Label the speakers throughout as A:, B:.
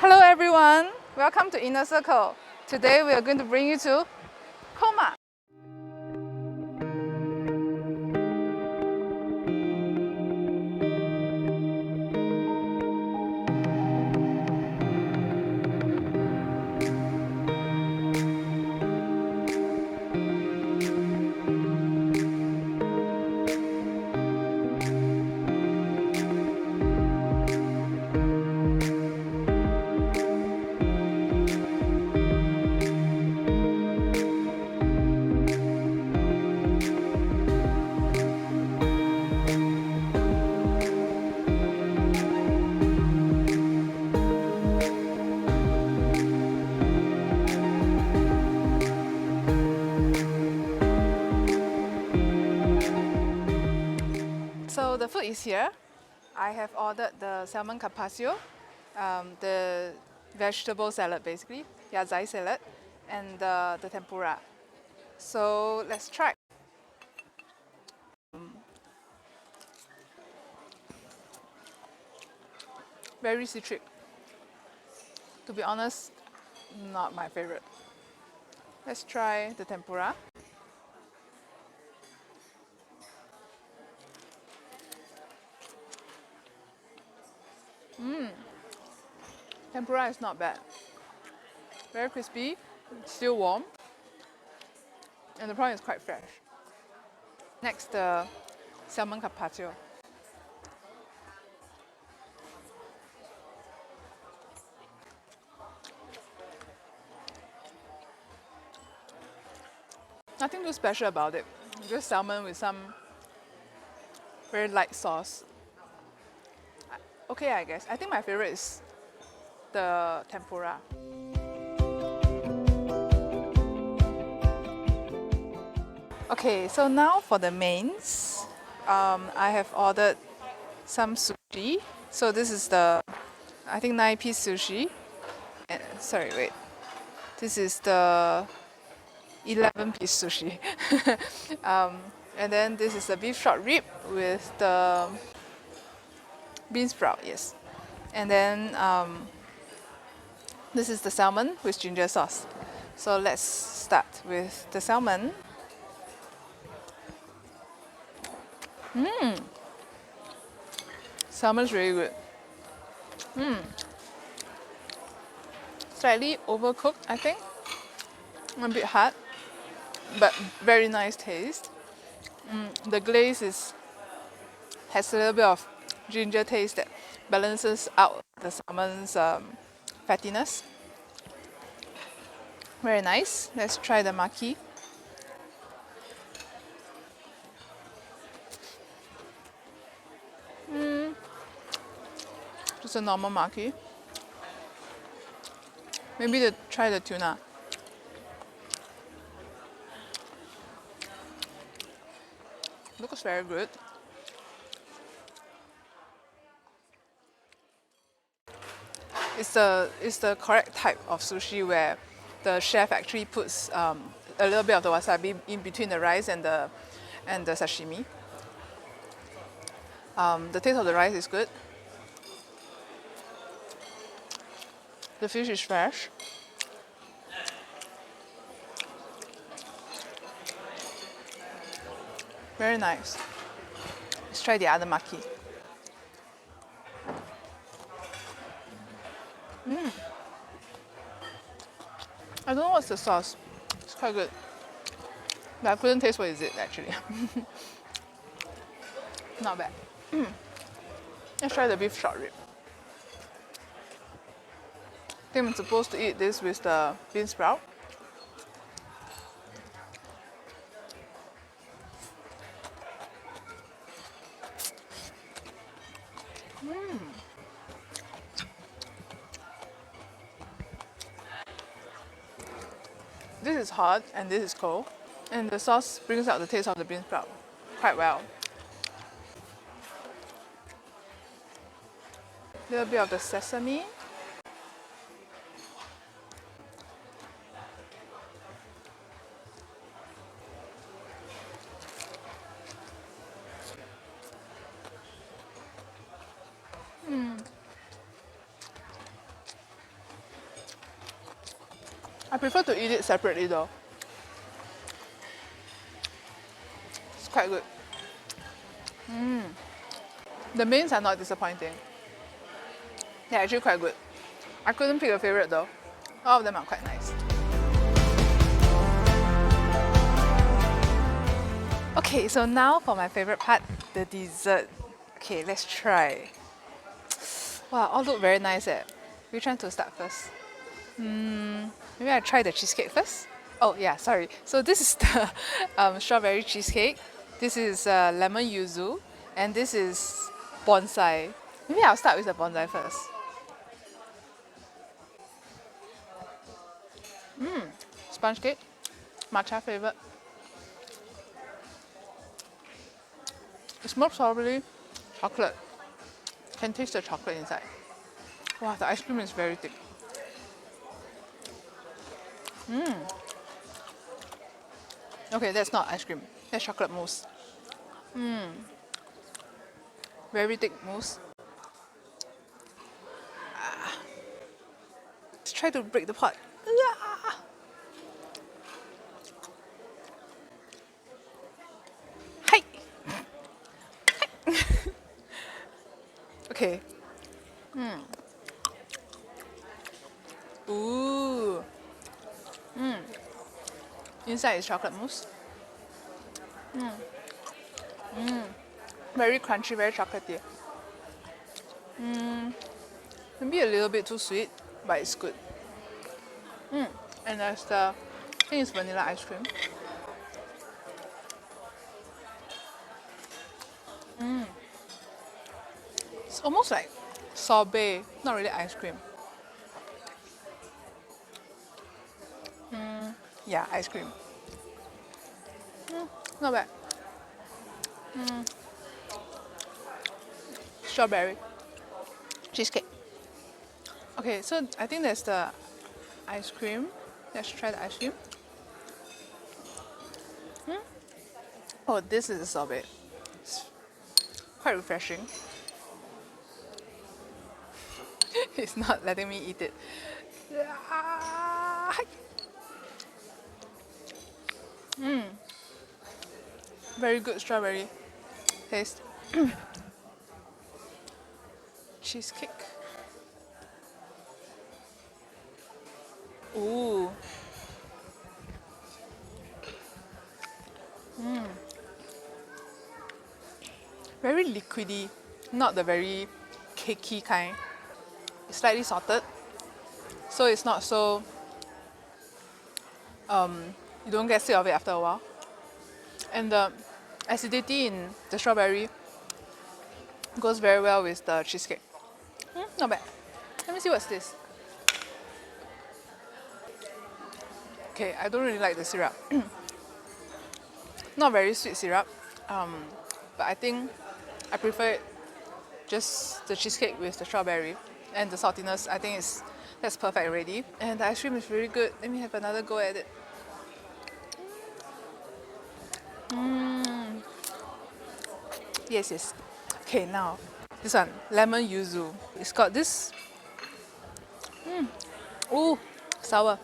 A: Hello everyone, welcome to InnerCircle. Today we are going to bring you to KOMA. So the food is here. I have ordered the salmon carpaccio, the vegetable salad basically, yazai salad, and the tempura. So let's try. Very citric. To be honest, not my favorite. Let's try the tempura. Tempura is not bad. Very crispy, still warm, and the prawn is quite fresh. Next, the salmon carpaccio. Nothing too special about it. Just salmon with some very light sauce. Okay, I guess. I think my favorite is the tempura. Okay, so now for the mains. I have ordered some sushi. So this is the, I think 9-piece sushi. And, sorry, wait. This is the 11-piece sushi. And then this is the beef short rib with the bean sprout, yes. And then this is the salmon with ginger sauce. So let's start with the salmon. Salmon's really good. Slightly overcooked, I think. A bit hard, but very nice taste. The glaze has a little bit of ginger taste that balances out the salmon's fattiness. Very nice. Let's try the maki. Just a normal maki. Maybe try the tuna. Looks very good. It's the correct type of sushi where the chef actually puts a little bit of the wasabi in between the rice and the sashimi. The taste of the rice is good. The fish is fresh. Very nice. Let's try the other maki. I don't know what's the sauce. It's quite good. But I couldn't taste what is it actually. Not bad. Let's try the beef short rib. I think I'm supposed to eat this with the bean sprout. This is hot and this is cold, and the sauce brings out the taste of the bean sprout quite well. A little bit of the sesame. I prefer to eat it separately though. It's quite good. The mains are not disappointing. They're actually quite good. I couldn't pick a favorite though. All of them are quite nice. Okay, so now for my favorite part, the dessert. Okay, let's try. Wow, all look very nice eh. Which one to start first? Maybe I try the cheesecake first. Oh yeah, sorry. So this is the strawberry cheesecake. This is lemon yuzu, and this is bonsai. Maybe I'll start with the bonsai first. Sponge cake, matcha flavored. It's more probably chocolate. Can taste the chocolate inside. Wow, the ice cream is very thick. Okay, that's not ice cream. That's chocolate mousse. Very thick mousse. Let's try to break the pot. Hi. Okay. Ooh. Inside is chocolate mousse. Very crunchy, very chocolatey. Maybe a little bit too sweet, but it's good. And there's the, I think it's vanilla ice cream. It's almost like sorbet, not really ice cream. Yeah, ice cream. Not bad. Strawberry cheesecake. Okay, so I think there's the ice cream. Let's try the ice cream. Oh, this is a sorbet. It's quite refreshing. It's not letting me eat it. Very good strawberry taste. Cheesecake. Ooh. Very liquidy, not the very cakey kind. It's slightly salted, so it's not so you don't get sick of it after a while. And the acidity in the strawberry goes very well with the cheesecake. Not bad. Let me see what's this. Okay, I don't really like the syrup. Not very sweet syrup, but I think I prefer it just the cheesecake with the strawberry and the saltiness. I think that's perfect already. And the ice cream is really good. Let me have another go at it. Yes, yes. Okay, now this one, lemon yuzu. It's got this. Ooh, sour.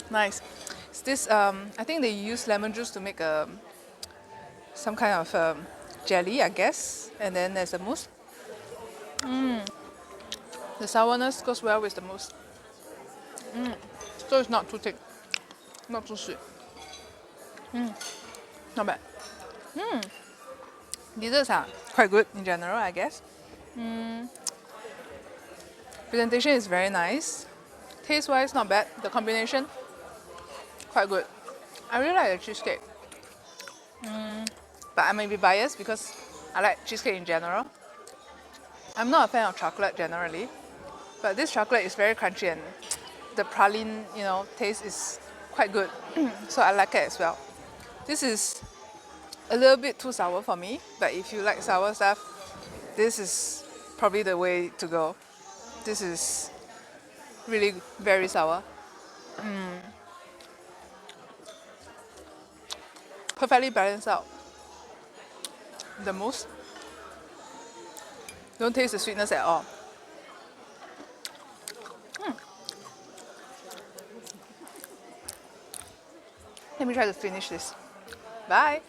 A: Nice. It's this. I think they use lemon juice to make some kind of jelly, I guess. And then there's the mousse. The sourness goes well with the mousse. So it's not too thick, not too sweet. Not bad. Desserts are quite good in general, I guess. Presentation is very nice. Taste-wise, not bad. The combination, quite good. I really like the cheesecake. But I may be biased because I like cheesecake in general. I'm not a fan of chocolate generally, but this chocolate is very crunchy and the praline, taste is quite good. So I like it as well. This is a little bit too sour for me, but if you like sour stuff, this is probably the way to go. This is really very sour. Perfectly balanced out. The mousse. Don't taste the sweetness at all. Let me try to finish this. Bye.